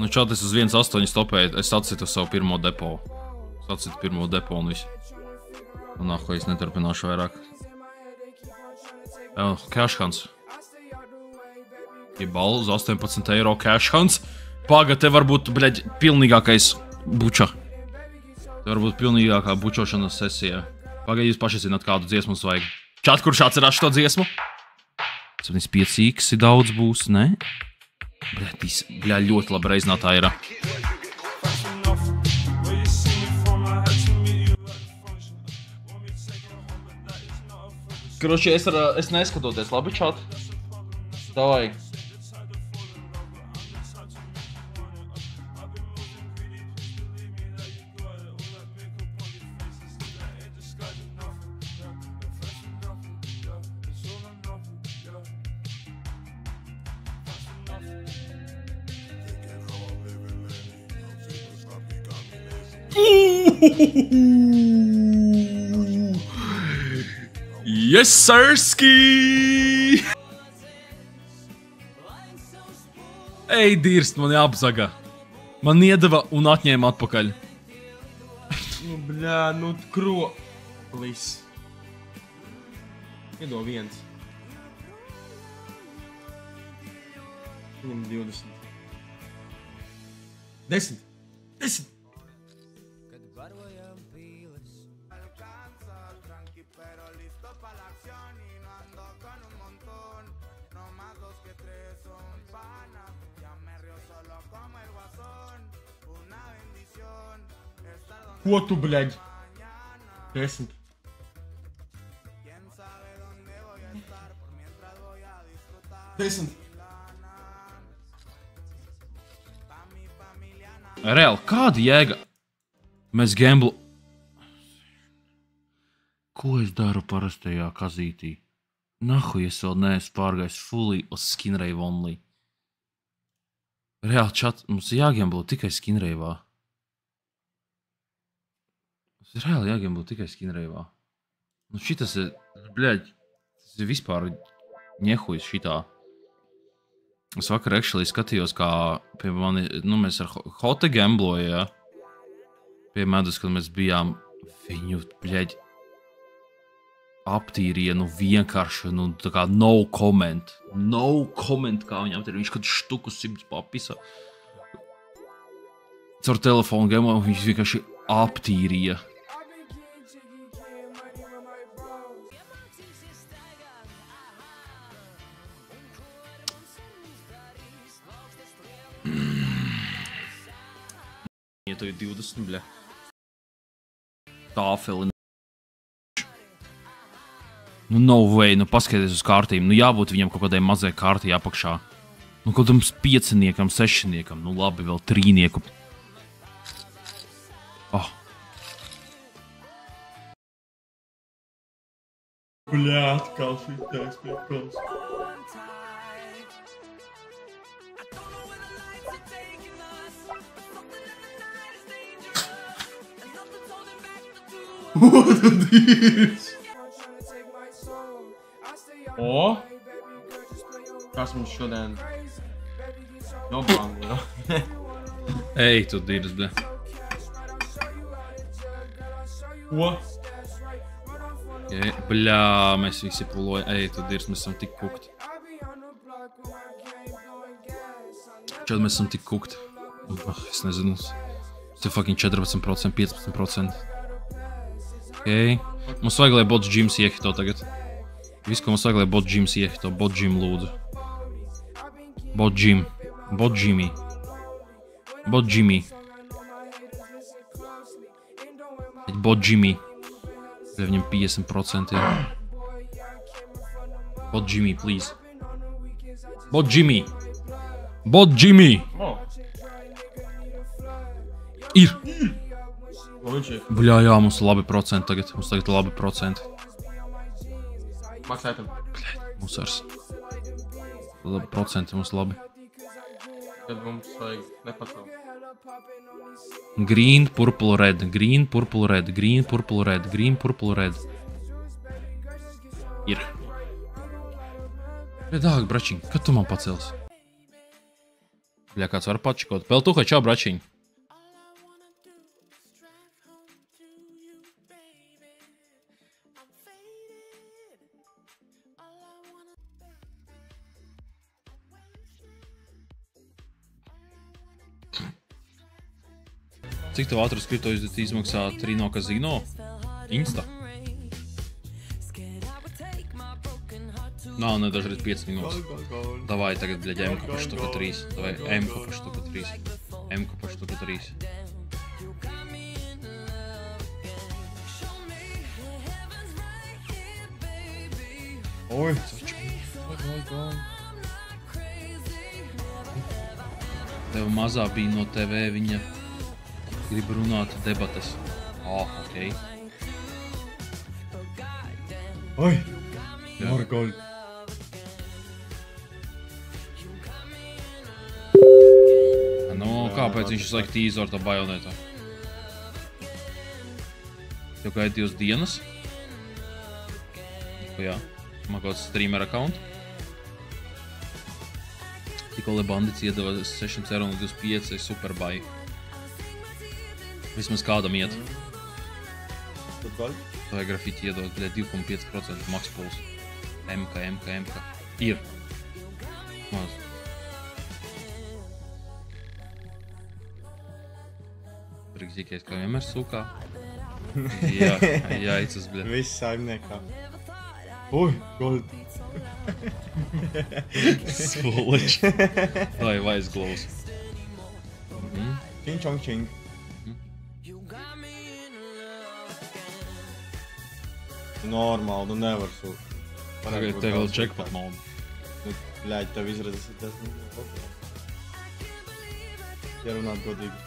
Nu čāt, es uz 1.8 stopēju, es atsitu savu pirmo depo. Es atsitu pirmo depo un visu. Un nahu, es neturpināšu vairāk. Cash Hunts. Balva uz 18 eiro Cash Hunts. Paga, te var būt, bļaļ, pilnīgākais buča. Te var būt pilnīgākā bučošanas sesija. Paga, jūs paši zināt, kādu dziesmu mums vajag. Čāt, kurš atcerās šo dziesmu? 75x daudz būs, ne? Bļaļ, ļoti labi reiznātā ir. Kroči, es neskatoties, labi, čāt? Davai. Yes, sirski! Ej, dirst, man jāapzaga. Man iedeva un atņēma atpakaļ. Nu, bļā, nu, kroplis. Iedod viens. Viņam 20. 10. 10. Ko tu, bļaļ? 10. Reāli, kāda jēga? Mēs gamblu... Ko es daru parastajā kazītī? Nahu, es vēl neesmu pārgājis fully uz skinrave only. Reāli, čat, mums jāgamblu tikai skinrave'ā. Tas reāli jāgamblu tikai skinrave'ā. Nu šitas ir, bļaļ, tas ir vispār ņehujis šitā. Es vakar actually skatījos, kā pie mani, nu mēs ar Hote gambloja, ja? Pie medus, kad mēs bijām, viņu, bļaļ, aptīrīja, nu vienkārši, nu tā kā no comment, kā viņi aptīrīja, viņš kad štuku 100 papisa. Caur telefonu gambloja, viņš vienkārši aptīrīja. Ja tu ir 20, bļa. Tāfeli. Nu, no way, nu paskaties uz kārtīm. Nu, jābūt viņam kaut kādai mazai kārtī apakšā. Nu, kaut kādam 5-niekam, 6-niekam. Nu, labi, vēl 3-nieku. Oh. Bļā, atkal šitais piekals. What are these? O? Kas mums šodien? Noblāngo, Ej, tu dirz, bļa. Ko? Bļā, mēs visi pulojam. Ej, tu dirz, mēs esam tik kukti. Čad mēs esam tik kukti. Es nezinu. Tas ir fucking 14%, 15%. Okay. Mums vajag, lai bots gyms iehito tagad. Viss, ko mums vajag, lai bots gyms iehito. Bot gym lūdzu. Bot gym. Bot gymi. Bot gymi. Bot gymi. Viņam 50% ir. Bot gymi, please. Bot gymi. Bot gymi. Ir. Bļā, jā, mums labi procenti tagad. Mums tagad labi procenti. Maksātam. Bļā, mums ars. Labi procenti mums labi. Tad mums vajag nepacelt. Green, purple, red. Green, purple, red. Green, purple, red. Green, purple, red. Ir. Bļā, dāg, bračiņ, kad tu man pacels? Bļa, kāds var pačikot. Peltuha, čau, bračiņ. Cik tev ātras kripto izdot izmaksā Trino Casino? Insta? Nav, ne, dažreiz 5 minūtes. Davai tagad, bļaļ, M-ku pa štuka 3. Davai, M-ku pa štuka 3. M-ku pa štuka 3. Oi! Tev mazā bija no TV, viņa grib runāt debates. Ok. Oi! Margold! Nu, kāpēc viņš laik tīzo ar tā bajonētā? Tev kā ir 2 dienas? Jā, man kaut kāds streamer account. Tikko Lebandits iedeva 6,25 € superbai. Vismaz kādam iet. Tad daļ? Vai grafiti iedod, 2,5% max puls. MK. Ir. Maz. Prikzīkies, kā vienmēr sūkā. Jā, jāicas, bļa. Viss saimniekā. Oi, gold! Svoliči. Vai aizglaus. Čing čong čing. Normāli, nu nevar sūkt. Tagad tev vēl jackpot mode. Nu, bļaļ, tev izredzes ir 10 minūtes. Ja runāt godīgi.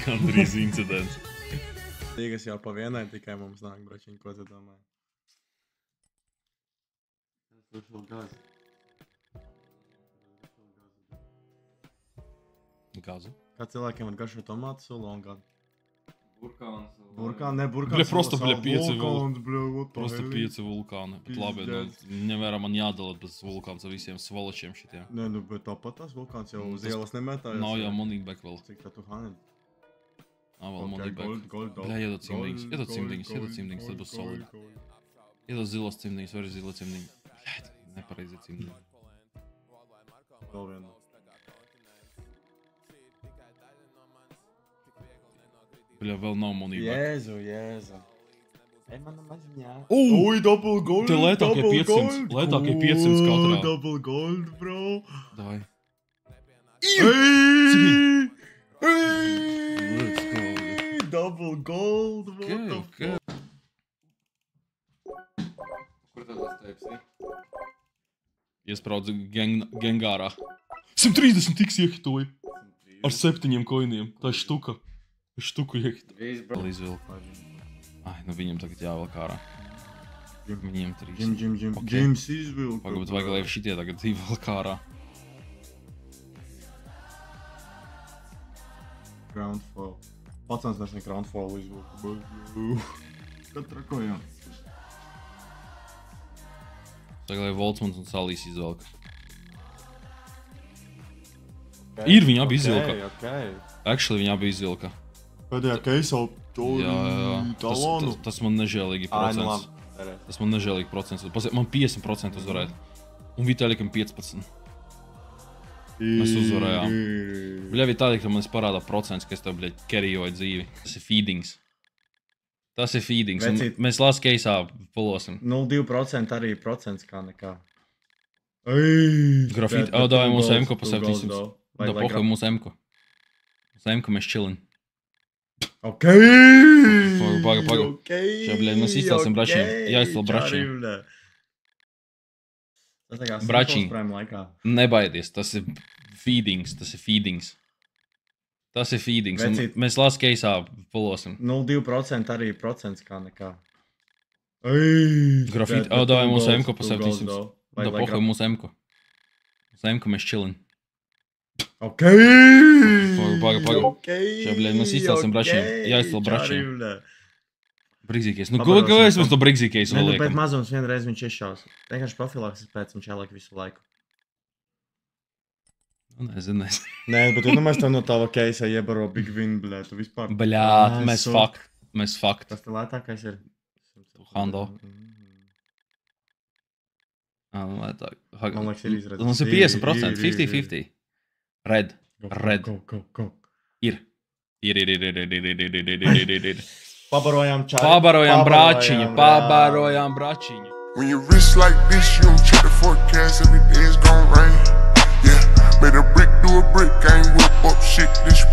Gandrīz incidents. Tīgas jau pa vienai tikai mums nāk, bračiņ, ko tu domāji? Tas vēl gāzi. Gazu. Kā cilvēkiem var garšo tomātu sulu un gadu? Burkāns. Burkāni, ne burkāns. Bļa, prosta, bļa, 5 vulkāns, bļa, what the Просто hell? 5 vulkāni. Bet labi, nu, nevēram man jādalot bez vulkāns ar visiem svoločiem šitiem. Nē, nu, bet tāpat tās vulkāns jau uz ielas nemetājās. Nav jau money back vēl. Cik tā tu haned? Nav vēl money back. Bļa, iedod cimdiņus, tad būs solidi. Iedod zilos cimdiņus, var zilo cimdiņu. Bļa, nepareizi cimdiņu. Vēl vienu. Bļa, vēl nav money back. Jēzu. Ej, mana maziņā. Ui, double gold! Te lētākie 500, lētākie 500 katrā. Double gold, bro! Davai. Let's go. Double gold, what the Okay. Kur tad tas teips ir? Iespraudzu gengārā. 130 tiks iehitoja. Ar 7 koiniem. Tā ir štuka. Štuku iehitoja. Viss, bro. Izvilku. Ai, nu viņam tagad jāvelk ārā. Viņiem 3. Jim, Ok. Jims izvilka. Pagabūt, vajag, lai šitie tagad velk ārā. Groundfall. Pacens nesen Groundfall izvilka. Kad trakojām. Tagad, lai Voltsmans un Salīs izvelk. Ir, viņi abi izvilka. Okay. Actually, viņi abi izvilka. Pēdējā keisā Jā. talonu. Tas man nežēlīgi Ai, nu procents. labi. Tas man nežēlīgi procents. Man 50% uzvarēt. Un Vitalikam 15%. Mēs uzvarējām. Bļa, Vitalik, ka man parādā procents, ka es tev, bļa, kerijoju dzīvi. Tas ir feedings. Tas ir feedings. Un Vecīt. mēs lās keisā pulosim. 0,2% arī procents kā nekā. Ej! Grafiti. Bet Davai two mūsu goals, M-ko pa two goals, 700. though. Da Like pohuj mūsu M-ko. Uz M-ko mēs chillin. Okei! Paga. Okei! Šā, bļa, mēs izcēlsim bračiņu. Jāizcēl bračiņu. Čari, bļa. Tas tā kā Bračiņu. Simple Prime laikā. Nebaidies, tas ir feedings. Tas ir feedings. Tas ir feedings. Un Vecīt. mēs lās keisā pulosim. 0,2% arī procents kā nekā. Ej! Grafiti. Bet Davai two mūsu goals, M-ko pa two goals, 700. though. Da Like pohuj mūsu M-ko. Uz M-ko mēs chillin. Okei! Paga. Okei! Šā, bļa, mēs izcēlsim bračiņu. Jāizcēl Čari, bračiņu. bļa. Brigzīkais. Nu, Pabarosim, ko es uz to brigzīkais Ne, vēl nu, bet liekam? mazums vienreiz viņš izšaus. Vienkārši profilakses pēc un čēlāk visu laiku. Nu, nezinu. Nē, bet tu nemaz tev no tava keisa iebaro Big Win, blē, tu vispār. Bļāt, mēs Suk. fakt. Mēs fakt. Tas te lētākais ir. Hando. Man liekas, ir izredzes. Mums ir 50%, 50-50. Red. Red. Go. Ir. Pabarojām čāri. Pabarojām bračiņu. When you rich like this, you don't check the forecast, every day it's gon' rain. Yeah, made a brick do a brick, I ain't whip up shit, this